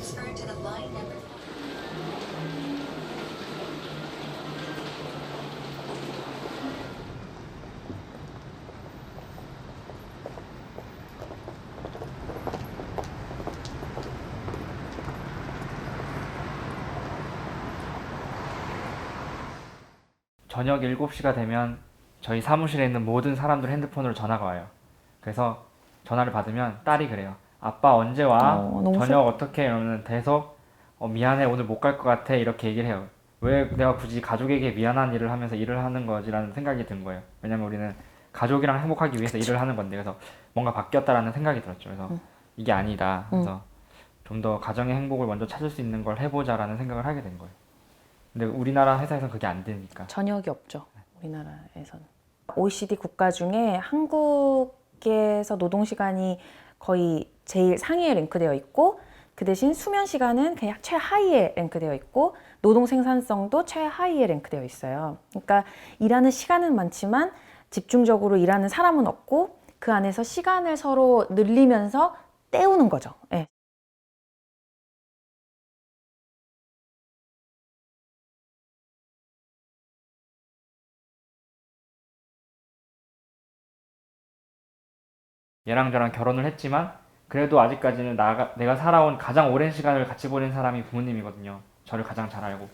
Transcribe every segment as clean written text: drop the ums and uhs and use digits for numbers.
transferred to the line number. 저녁 7시가 되면 저희 사무실에 있는 모든 사람들 핸드폰으로 전화가 와요. 그래서 전화를 받으면 딸이 그래요. 아빠 언제 와? 너무 저녁 어떻게? 이러면 계속 미안해 오늘 못 갈 것 같아 이렇게 얘기를 해요. 왜 내가 굳이 가족에게 미안한 일을 하면서 일을 하는 거지라는 생각이 든 거예요. 왜냐면 우리는 가족이랑 행복하기 위해서 일을 하는 건데 그래서 뭔가 바뀌었다라는 생각이 들었죠. 그래서 이게 아니다. 그래서 좀 더 가정의 행복을 먼저 찾을 수 있는 걸 해보자라는 생각을 하게 된 거예요. 근데 우리나라 회사에서는 그게 안 되니까. 저녁이 없죠. 우리나라에서는. OECD 국가 중에 한국에서 노동시간이 거의 제일 상위에 랭크되어 있고 그 대신 수면 시간은 그냥 최하위에 랭크되어 있고 노동 생산성도 최하위에 랭크되어 있어요. 그러니까 일하는 시간은 많지만 집중적으로 일하는 사람은 없고 그 안에서 시간을 서로 늘리면서 때우는 거죠. 네. 얘랑 저랑 결혼을 했지만 그래도 아직까지는 내가 살아온 가장 오랜 시간을 같이 보낸 사람이 부모님이거든요. 저를 가장 잘 알고.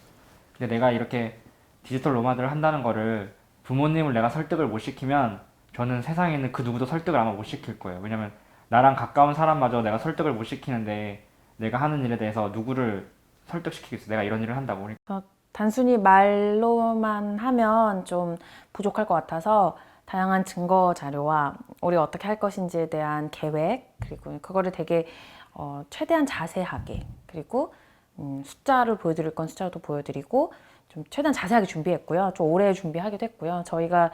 근데 내가 이렇게 디지털 노마드를 한다는 거를 부모님을 내가 설득을 못 시키면 저는 세상에 있는 그 누구도 설득을 아마 못 시킬 거예요. 왜냐면 나랑 가까운 사람마저 내가 설득을 못 시키는데 내가 하는 일에 대해서 누구를 설득시키겠어. 내가 이런 일을 한다고. 그래서 단순히 말로만 하면 좀 부족할 것 같아서 다양한 증거 자료와 우리가 어떻게 할 것인지에 대한 계획 그리고 그거를 되게 최대한 자세하게 그리고 숫자를 보여드릴 건 숫자도 보여드리고 좀 최대한 자세하게 준비했고요. 좀 오래 준비하기도 했고요. 저희가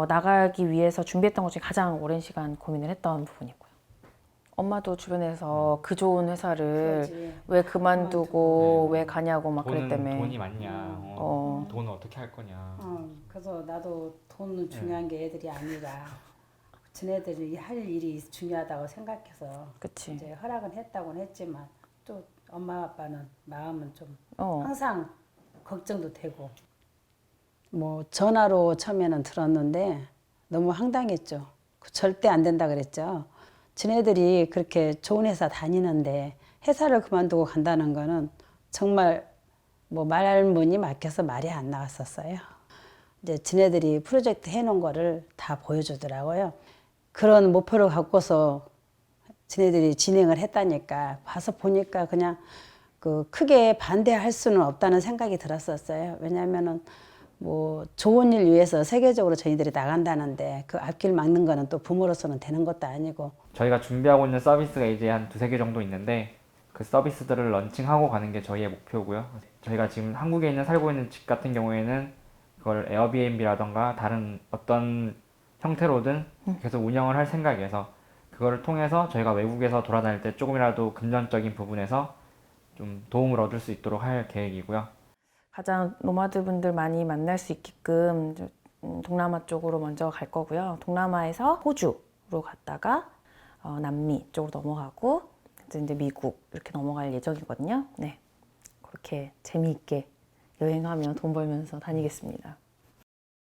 나가기 위해서 준비했던 것 중에 가장 오랜 시간 고민을 했던 부분이고요. 엄마도 주변에서 그 좋은 회사를 그러지. 왜 그만두고 네. 왜 가냐고 막 그랬다며. 돈이 많냐. 돈은 어떻게 할 거냐. 그래서 나도 돈 중요한 게 애들이 아니라 지네들이 할 일이 중요하다고 생각해서 그치. 이제 허락은 했다고는 했지만 또 엄마 아빠는 마음은 좀 어. 항상 걱정도 되고 뭐 전화로 처음에는 들었는데 너무 황당했죠. 절대 안 된다 그랬죠. 지네들이 그렇게 좋은 회사 다니는데 회사를 그만두고 간다는 거는 정말 뭐 말문이 막혀서 말이 안 나왔었어요. 이제 지네들이 프로젝트 해놓은 거를 다 보여주더라고요. 그런 목표를 갖고서 지네들이 진행을 했다니까 봐서 보니까 그냥 그 크게 반대할 수는 없다는 생각이 들었었어요. 왜냐하면은 뭐 좋은 일 위해서 세계적으로 저희들이 나간다는데 그 앞길 막는 거는 또 부모로서는 되는 것도 아니고. 저희가 준비하고 있는 서비스가 이제 한 두세 개 정도 있는데 그 서비스들을 런칭하고 가는 게 저희의 목표고요. 저희가 지금 한국에 살고 있는 집 같은 경우에는 그걸 에어비앤비라던가 다른 어떤 형태로든 계속 운영을 할 생각이어서 그거를 통해서 저희가 외국에서 돌아다닐 때 조금이라도 금전적인 부분에서 좀 도움을 얻을 수 있도록 할 계획이고요. 가장 노마드 분들 많이 만날 수 있게끔 동남아 쪽으로 먼저 갈 거고요. 동남아에서 호주로 갔다가 남미 쪽으로 넘어가고 이제 미국 이렇게 넘어갈 예정이거든요. 네, 그렇게 재미있게 여행하며 돈 벌면서 다니겠습니다.